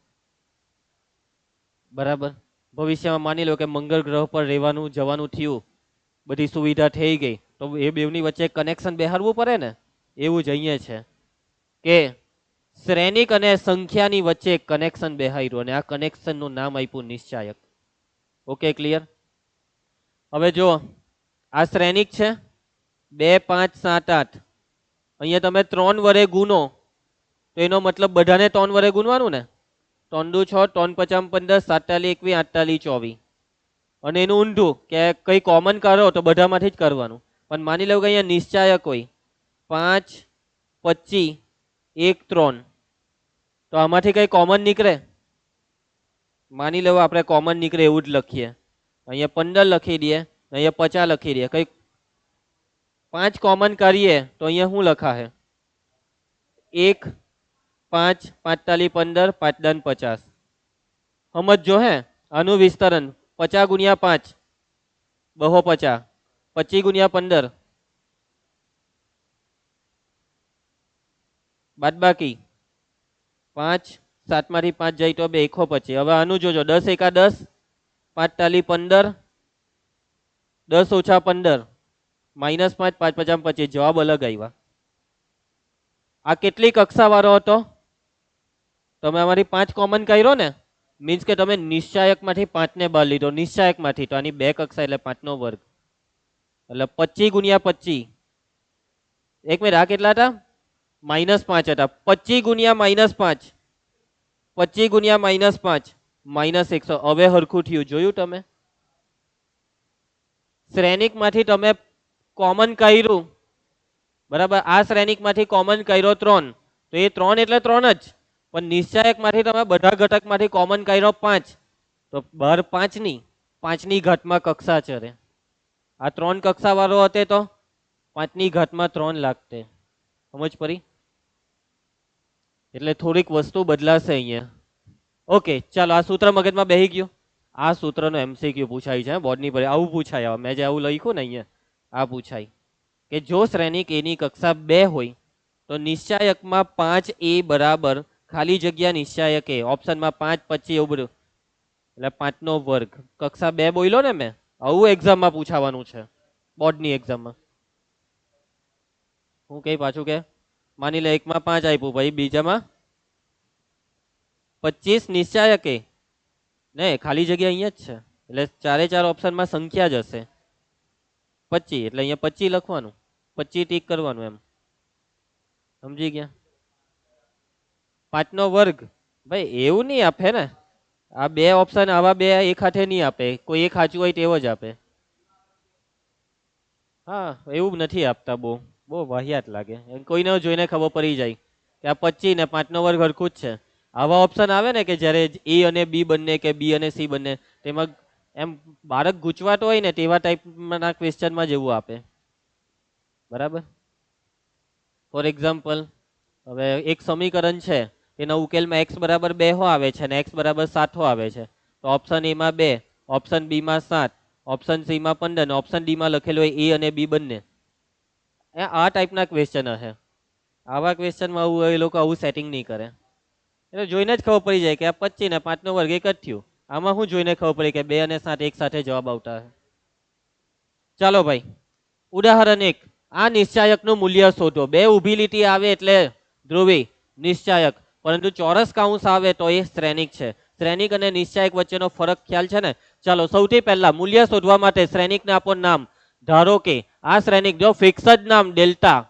S1: બરાબર, ભવિષ્યમાં માની લો કે મંગળ ગ્રહ પર રહેવાનું જવાનું થયું, બધી સુવિધા થઈ ગઈ, તો એ બેવની વચ્ચે કનેક્શન બેહારવું પડે ને. એવું જ અહીંયા છે કે શ્રેણિક અને સંખ્યાની વચ્ચે કનેક્શન બેહાર્યું અને આ કનેક્શનનું નામ આપ્યું નિશ્ચાયક. Okay, clear? હવે જો આ શ્રેણિક છે 2, 5, 7, 8. અહીંયા તમે 3 વડે ગુનો તો એનો મતલબ બધાને 3 વડે ગુનવાનું ને. 3 દુ 6, 3 પચામ 15, 7 તાલી 21, 8 તાલી 24. અને એનું ઊંધું કે કઈ કોમન કરો તો બધામાંથી જ કરવાનું. પણ માની લો કે અહીંયા નિશ્ચાયક હોય 5, 25, 1, 3, તો આમાંથી કઈ કોમન નીકળે? માની લો આપણે કોમન નીકળે એવું જ લખીએ. અહીંયા 15 લખી દઈએ, અહીંયા 50 લખી દઈએ. કઈ 5 કોમન કરીએ તો અહીંયા શું લખાશે? 1, 5, 5 તાલી 15, 5 દાન 50. સમજો હે, આનું વિસ્તરણ 50 ગુણ્યા 5 250, 25 ગુણ્યા 15 બાદબાકી 5, 7 માંથી 5 જાય તો 2, 125. હવે આનું જોજો, 10 એકા 10, 5 તાલી 15, 10 ઓછા 15 -5, 5 પચામ 25. જવાબ અલગ આવ્યા. આ કેટલી કક્ષા વાળો હતો? તમે અમારી 5 કોમન કર્યો ને, મીન્સ કે તમે નિશ્ચાયક માંથી 5 ને બહાર લીધો, નિશ્ચાયક માંથી, તો આની 2 કક્ષા એટલે 5 નો વર્ગ, એટલે 25 ગુણ્યા 25. એક મિનિટ, આ કેટલા હતા? -5 હતા. 25 ગુણ્યા -5, 25 ગુણ્યા -5 -100. હવે હરખું થયું, જોયું તમે? શ્રેણિક માંથી તમે કોમન કર્યું, બરાબર. આ શ્રેણિક માંથી કોમન કર્યો 3, તો એ 3 એટલે 3 જ. પણ નિશ્ચાયક માંથી તમે બધા ઘટક માંથી કોમન કર્યો 5, તો બહાર 5 ની 5 ની ઘાતમાં કક્ષા ચરે. આ 3 કક્ષા વાળો હતે તો 5 ની ઘાતમાં 3 લાગતે. સમજ પડી? એટલે થોડીક વસ્તુ બદલાશે અહીંયા. ઓકે, ચાલો આ સૂત્ર મગજમાં બેહી ગયું. આ સૂત્રનો MCQ પૂછાય છે બોર્ડની પર, આવું પૂછાય. મેં જે આવું લખ્યું ને અહીંયા, આ પૂછાય કે જો શ્રેણિક એની કક્ષા 2 હોય તો નિશ્ચાયકમાં 5a બરાબર ખાલી જગ્યા નિશ્ચાયક એ, ઓપ્શનમાં 5, 25 એવું બધું, એટલે 5 નો વર્ગ. કક્ષા 2 બોલ્યો ને મેં, આવું એક્ઝામમાં પૂછાવાનું છે, બોર્ડની એક્ઝામમાં. હું કઈ પાછું કે માની લે એકમાં 5 આપ્યું, ભાઈ બીજામાં 25 નિશ્ચાયક એ ને, ખાલી જગ્યા અહીંયા જ છે, એટલે 4 ઓપ્શનમાં સંખ્યા જ હશે 25, એટલે અહીંયા 25 લખવાનું, 25 ટીક કરવાનું. એમ સમજી ગયા? 5 નો વર્ગ ભાઈ એવું નહીં આપે ને. આ 2 ઓપ્શન આવા 2 એક હાથે નહીં આપે, કોઈ એક સાચું હોય તેવો જ આપે. હા, એવું નથી આપતા. બહુ વાહિયાત લાગે. કોઈને જોઈને ખબર પડી જાય કે આ 25 ને 5 નો વર્ગ હરખું જ છે. આવા ઓપ્શન આવે ને કે જ્યારે એ અને બી બંને કે બી અને સી બંને, તેમાં એમ બાળક ગૂંચવાતો હોય ને તેવા ટાઈપના ક્વેશ્ચનમાં જેવું આપે. બરાબર. ફોર એક્ઝામ્પલ, હવે એક સમીકરણ છે, એના ઉકેલમાં x બરાબર 2 આવે છે અને x બરાબર 7 આવે છે. તો ઓપ્શન એ માં 2, ઓપ્શન બી માં 7, ઓપ્શન સી માં 15 અને ઓપ્શન ડી માં લખેલું હોય એ અને બી બંને. આ ટાઈપના ક્વેશ્ચન હશે. આવા ક્વેશ્ચનમાં આવું એ લોકો આવું સેટિંગ નહીં કરે. એટલે જોઈને જ ખબર પડી જાય કે આ 25 ને 5 નો વર્ગ એક જ થયું. આમાં હું જોઈને ખબર પડી કે 2 અને 7 એક સાથે જવાબ આવતા હશે. ચાલો ભાઈ, ઉદાહરણ 1. આ નિશ્ચાયકનું મૂલ્ય શોધો. 2 ઊભી લીટી આવે એટલે ધ્રુવી નિશ્ચાયક, પરંતુ ચોરસ કૌંસ આવે તો એ શ્રેણિક છે. શ્રેણિક અને નિશ્ચાયક વચ્ચેનો ફરક ખ્યાલ છે ને? ચાલો સૌથી પહેલા મૂલ્ય શોધવા માટે શ્રેણિકને આપો નામ. ધારો કે આ શ્રેણિક જો ફિક્સ જ નામ ડેલ્ટા,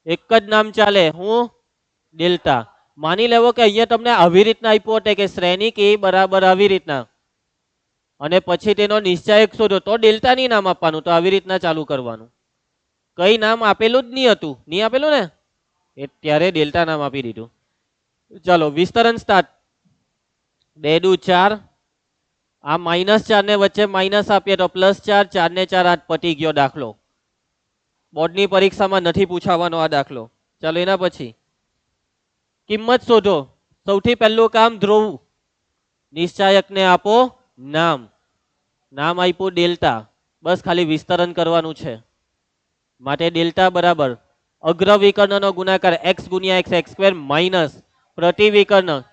S1: એક જ નામ ચાલે, હું ડેલ્ટા. માની લેવો કે અહીંયા તમને આવી રીતના આપ્યો હશે કે શ્રેણિક એ બરાબર આવી રીતના, અને પછી તેનો નિશ્ચાયક શોધો, તો ડેલ્ટા ની નામ આપવાનું, તો આવી રીતના ચાલુ કરવાનું. કઈ નામ આપેલું જ નહીં હતું, નહીં આપેલું ને, એ ત્યારે ડેલ્ટા નામ આપી દીધું. ચાલો વિસ્તરણ સ્ટાર્ટ. 2 દુ 4, આ -4 ને વચ્ચે માઇનસ આપીએ તો +4, 4 ને 4 8, પતી ગયો દાખલો. બોર્ડની પરીક્ષામાં નથી પૂછાવાનો આ દાખલો. ચાલો એના પછી કિંમત શોધો. સૌથી પહેલું કામ ધ્રુવ, નિશ્ચાયકને આપો નામ. નામ આપ્યું ડેલ્ટા, બસ ખાલી વિસ્તરણ કરવાનું છે. માટે ડેલ્ટા બરાબર અગ્ર વિકર્ણનો ગુણાકાર x ગુણ્યા x x સ્ક્વેર માઇનસ પ્રતિ વિકર્ણ,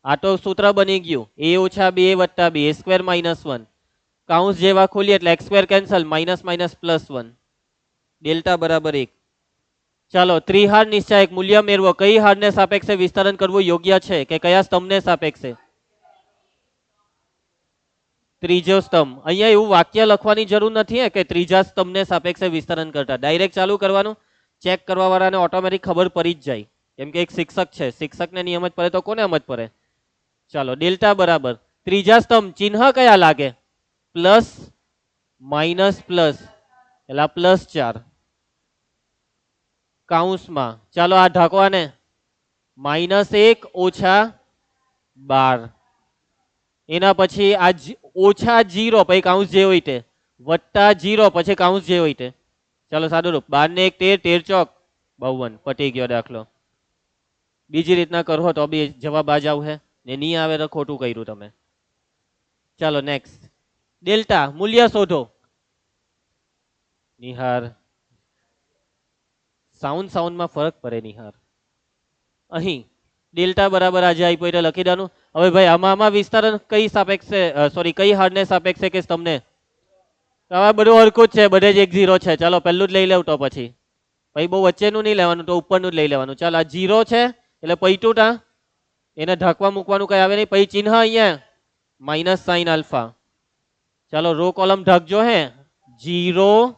S1: આ તો સૂત્ર બની ગયું a ઓછા 2 વત્તા 2 સ્ક્વેર -1, કાઉન્સ જેવા ખોલીએ એટલે x square cancel, minus minus +1, delta બરાબર 1. ચાલો ત્રિહાર નિશ્ચાયક મૂલ્ય મેળવો. કઈ હારને સાપેક્ષે વિસ્તરણ કરવું યોગ્ય છે, કે કયા સ્તંભને સાપેક્ષે? ત્રીજો સ્તંભ. અહીંયા એવું વાક્ય લખવાની જરૂર નથી કે ત્રીજા સ્તંભને સાપેક્ષે વિસ્તરણ કરતા, ડાયરેક્ટ ચાલુ કરવાનું. ચેક કરવા વાળાને ઓટોમેટિક ખબર પડી જ જાય, કેમ કે એક શિક્ષક છે, શિક્ષકને નિયમ જ પડે તો કોને સમજ પડે. ચાલો ડેલ્ટા બરાબર ત્રીજા સ્તંભ ચિહ્ન કયા લાગે? પ્લસ માઇનસ પ્લસ, એટલે +4 કાઉન્સમાં. ચાલો આ ઢાંકવાને -1 ઓછા 12, એના પછી આ ઓછા 0 પછી કાઉન્સ જે હોય તે, વત્તા 0 પછી કાઉન્સ જે હોય તે. ચાલો સાદું રૂપ, 12 ને 1 13, 13 ચોક 52, પટી ગયો દાખલો. બીજી રીતના કરો તો બી જવાબ આ જ આવશે, ને નહીં આવે તો ખોટું કર્યું તમે. ચાલો નેક્સ્ટ. ડેલ્ટા મૂલ્ય શોધો. નિહાર સાઉન્ડમાં ફરક પડે નિહાર. અહીં ડેલ્ટા બરાબર આજે આપ્યો એટલે લખી દેવાનું. હવે ભાઈ આમાં વિસ્તરણ કઈ સાપેક્ષે, સોરી કઈ હારને સાપેક્ષે કે તમને? હવે બધું હરખું જ છે, બધે જ 1 0 છે. ચાલો પહેલું જ લઈ લેવું, તો પછી બહુ વચ્ચેનું નહીં લેવાનું, તો ઉપરનું જ લઈ લેવાનું. ચાલો આ 0 છે એટલે પૈટું ટા, એને ઢાંકવા મૂકવાનું કઈ આવે નહીં. પછી ચિહ્ન અહીંયા માઇનસ સાઇન આલ્ફા. ચાલો રો કોલમ ઢાંકજો હે, 0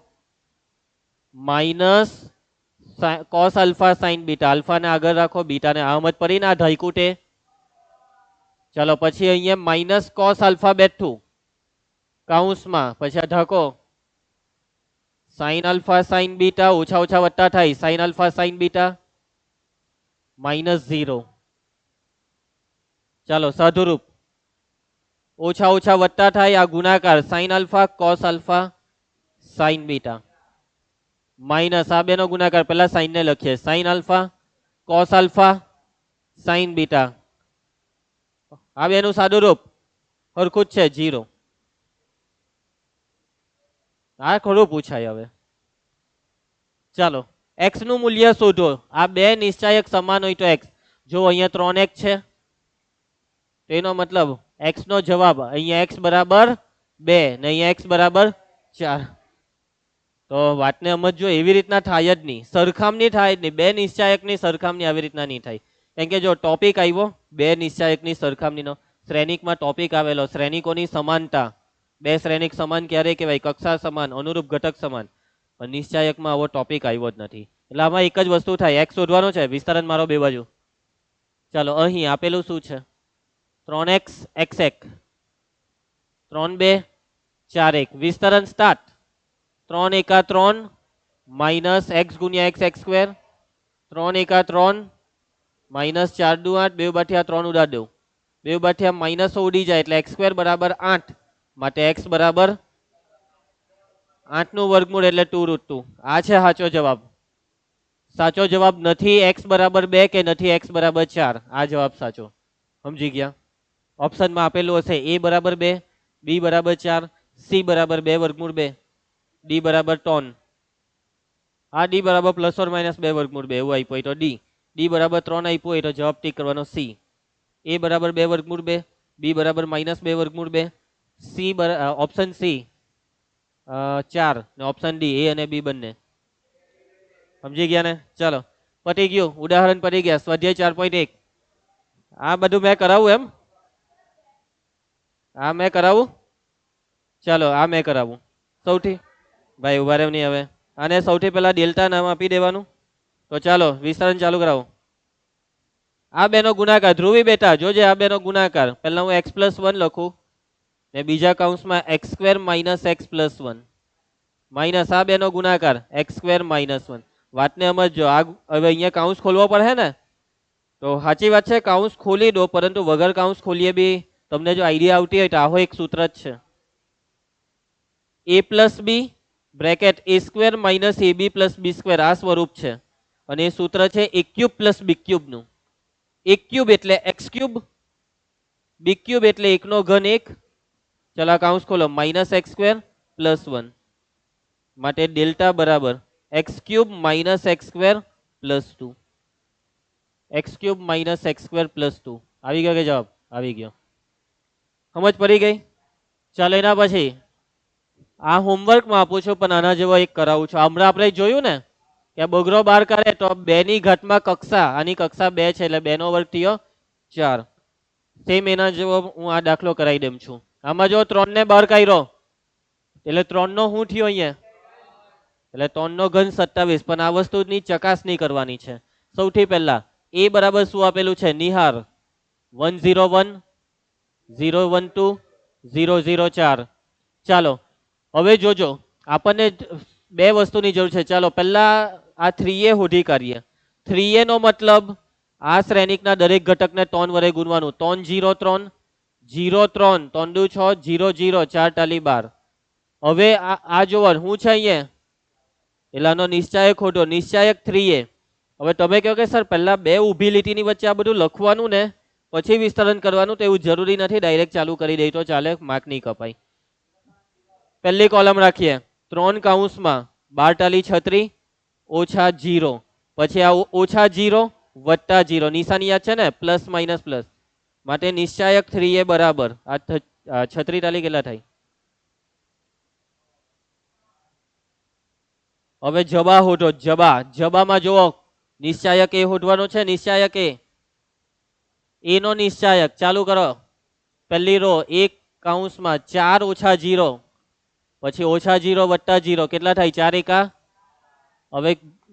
S1: minus cos alpha sine beta, આલ્ફાને આગળ રાખો, બીટાને આમત પડીને આ ઢાંક્યું તે. ચાલો પછી અહીંયા માઇનસ કોસ આલ્ફા બેઠું કાઉન્સમાં, પછી આ ઢાંકો સાઇન આલ્ફા સાઇન બીટા, ઓછા ઓછા વત્તા થાય, સાઇન આલ્ફા સાઇન બીટા -0. ચાલો સાધુરૂપ, ઓછા ઓછા વત્તા થાય, આ ગુણાકાર sine alpha cos alpha sine beta, minus આ બેનો ગુણાકાર, પેલા સાઇન ને લખીએ, sine alpha cos alpha sine beta, આ બેનું સાદું રૂપ હરખું જ છે 0. આ ખરું પૂછાય. હવે ચાલો x નું મૂલ્ય શોધો. આ બે નિશ્ચાયક સમાન હોય તો x, જો અહીંયા 3x છે તેનો મતલબ x નો જવાબ અહીંયા x બરાબર 2 ને અહીંયા x બરાબર 4. તો વાતને સમજો, એવી રીતના થાય જ નહીં, સરખામણી થાય જ નહીં. બે નિશ્ચાયકની સરખામણી આવી રીતના નહીં થાય. કેમ કે જો ટોપિક આવ્યો બે નિશ્ચાયકની સરખામણીનો, શ્રેણિકમાં ટોપિક આવેલો શ્રેણિકોની સમાનતા, બે શ્રેણિક સમાન ક્યારે કહેવાય? કક્ષા સમાન, અનુરૂપ ઘટક સમાન. પણ નિશ્ચાયકમાં આવો ટોપિક આવ્યો જ નથી, એટલે આમાં એક જ વસ્તુ થાય, x શોધવાનો છે, વિસ્તરણ મારો બે બાજુ. ચાલો અહીં આપેલું શું છે? 3x x 1, 3 2 4 1, વિસ્તરણ સ્ટાર્ટ. 3 1 3 માઇનસ x ગુણ્યા x x સ્ક્વેર, 3 1 3 માઇનસ 4 દુ 8, 2 બાઠિયા 3 ઉડા દઉં, 2 બાઠિયા માઇનસ ઉડી જાય એટલે x સ્ક્વેર બરાબર 8, માટે x બરાબર 8 નું વર્ગમૂળ એટલે 2√2. આ છે સાચો જવાબ. સાચો જવાબ નથી x બરાબર 2 કે નથી x બરાબર 4, આ જવાબ સાચો. સમજી ગયા? ઓપ્શનમાં આપેલું હશે a બરાબર 2, b બરાબર 4, c બરાબર 2 વર્ગમૂળ 2, d બરાબર 3. આ d બરાબર ±2 વર્ગમૂળ 2 એવું આપ્યું હોય તો d, d બરાબર 3 આપ્યું હોય તો જવાબ ટીક કરવાનો c. a બરાબર 2 વર્ગમૂળ 2, b બરાબર -2 વર્ગમૂળ 2, c ઓપ્શન c 4 ને ઓપ્શન ડી એ અને બી બંને. સમજી ગયા ને? ચાલો પતી ગયું, ઉદાહરણ પતી ગયા. સ્વાધ્યાય 4.1. આ બધું મેં કરાવું એમ? આ મેં કરાવું? ચાલો આ મેં કરાવું. સૌથી ભાઈ ઉભા રહેવ નહીં હવે. આને સૌથી પહેલા ડેલ્ટા નામ આપી દેવાનું. તો ચાલો વિસ્તરણ ચાલુ કરાવો. આ બેનો ગુણાકાર ધ્રુવી બેટા જોજે, આ બેનો ગુણાકાર પહેલા હું x+1 લખું ને બીજા કૌંસમાં x² - x+1 માઇનસ આ બેનો ગુણાકાર x² - 1. વાતને સમજો. આ હવે અહીંયા કૌંસ ખોલવો પડે ને, તો સાચી વાત છે કૌંસ ખોલી દો, પરંતુ વગર કૌંસ ખોલીએ બી તમને જો આઈડિયા આવતી હોય તો આવો એક સૂત્ર જ છે. a+b bracket a² - ab + b² આ સ્વરૂપ છે અને એ સૂત્ર છે a³ + b³ નું. a³ એટલે x³ b³ એટલે 1/1. ચલો કૌંસ ખોલો -x² + 1 માટે ડેલ્ટા બરાબર x³ - x² + 2. x³ - x² + 2 આવી ગયો કે જવાબ? આવી ગયો. સમજ પડી ગઈ? ચાલો એના પછી આ હોમવર્કમાં આપું છું પણ આના જેવો એક કરાવું છું. હમણાં આપણે જોયું ને કે બગરો બાર કરે તો 2 ની ઘાતમાં કક્ષા, આની કક્ષા 2 છે એટલે 2 નો વર્ગ થયો 4. સેમ એના જેવો હું આ દાખલો કરાવી દઉં છું. આમાં જો 3 ને બાર કાઢ્યો એટલે 3 નો શું થયો અહીંયા? એટલે 3 નો ઘન 27. પણ આ વસ્તુની ચકાસણી કરવાની છે. સૌથી પહેલા a બરાબર શું આપેલું છે? નિહાર 101 012 004. ચાલો હવે જોજો, આપણને બે વસ્તુની જરૂર છે. ચાલો પહેલા આ 3a શોધી કાઢીએ. 3a નો મતલબ આ શ્રેણિકના દરેક ઘટકને 3 વડે ગુણવાનું. 3 0 3 0 3 3 2 6 0 0 4 ટાલી 12. હવે આ જોવાનું શું છે અહીંયા? એલાનો નિશ્ચાયક ખોટો, નિશ્ચાયક 3a. હવે તમે કહો કે સર પહેલા બે ઊભી લીટીની વચ્ચે આ બધું લખવાનું ને પછી વિસ્તરણ કરવાનું, તો એવું જરૂરી નથી. ડાયરેક્ટ ચાલુ કરી દે તો ચાલે, માર્ક નહીં કપાય. પહેલી કોલમ રાખીએ 3 કૌંસમાં 12 ટાલી 36 ઓછા 0, પછી આ ઓછા 0 વત્તા 0, નિશાની યાદ છે ને, પ્લસ માઇનસ પ્લસ, માટે નિશ્ચાયક 3a બરાબર આ 36 ટાલી કેટલા થાય? હવે જબા હોટો, જબામાં જુઓ નિશ્ચાયક એ હોટવાનો છે. નિશ્ચાયક એ નો નિશ્ચાયક ચાલુ કરો. પહેલી રો 1 કૌંસમાં 4 ઓછા 0, પછી ઓછા 0 વત્તા 0 કેટલા થાય? 4 એકા. હવે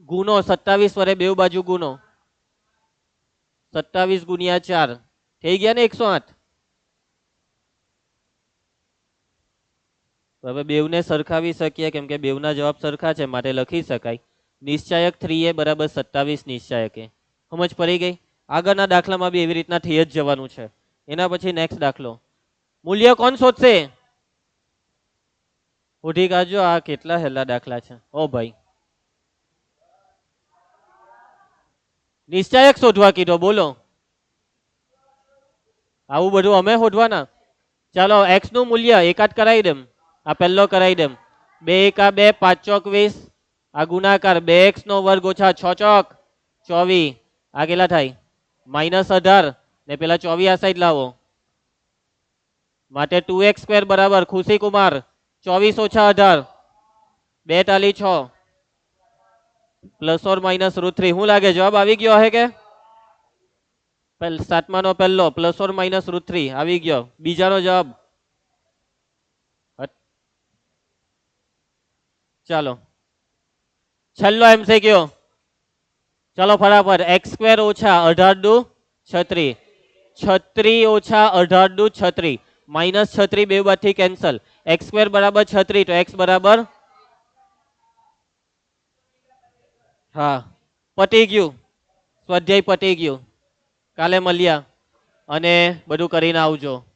S1: ગુનો 27 વડે બે બાજુ ગુનો, 27 ગુણ્યા 4 થઈ ગયા ને 108. હવે બેવને સરખાવી શકીએ કેમ કે બેવના જવાબ સરખા છે માટે લખી શકાય. નિશ્ચાયક 3a બરાબર 27 નિશ્ચાયક એ. સમજ પડી ગઈ? આગળના દાખલામાં બી એવી રીતના થઈ જ જવાનું છે. એના પછી નેક્સ્ટ દાખલો. મૂલ્ય કોણ શોધશે? ઉઠી કાઢજો. આ કેટલા હેલા દાખલા છે ઓ ભાઈ. નિશ્ચાયક શોધવા કીધો, બોલો. આવું બધું અમે શોધવાના? ચાલો x નું મૂલ્ય એકાદ કરાવી દેમ. આ પહેલો કરાવી દેમ. 2 એકા 2 5 ચોક 20. આ ગુણાકાર 2x નો વર્ગ ઓછા 6 ચોક 24. આ કેટલા થાય? -18 ને પેલા 24 આ સાઈડ લાવો માટે 2x² બરાબર ખુશી કુમાર 24 ઓછા 18 2 ટાલી 6 +/- શું લાગે જવાબ આવી ગયો હે કે? સાતમાનો પહેલો +/- આવી ગયો. બીજાનો જવાબ ચાલો છેલ્લો MCQ. ચાલો ફટાફટ. x² ઓછા 18 દુ 36, 36 ઓછા 18 દુ 36, -36 બે બાજુથી કેન્સલ. x² બરાબર 36 તો x બરાબર, હા પતી ગયું. સ્વાધ્યાય પતી ગયું. કાલે મળ્યા અને બધું કરીને આવજો.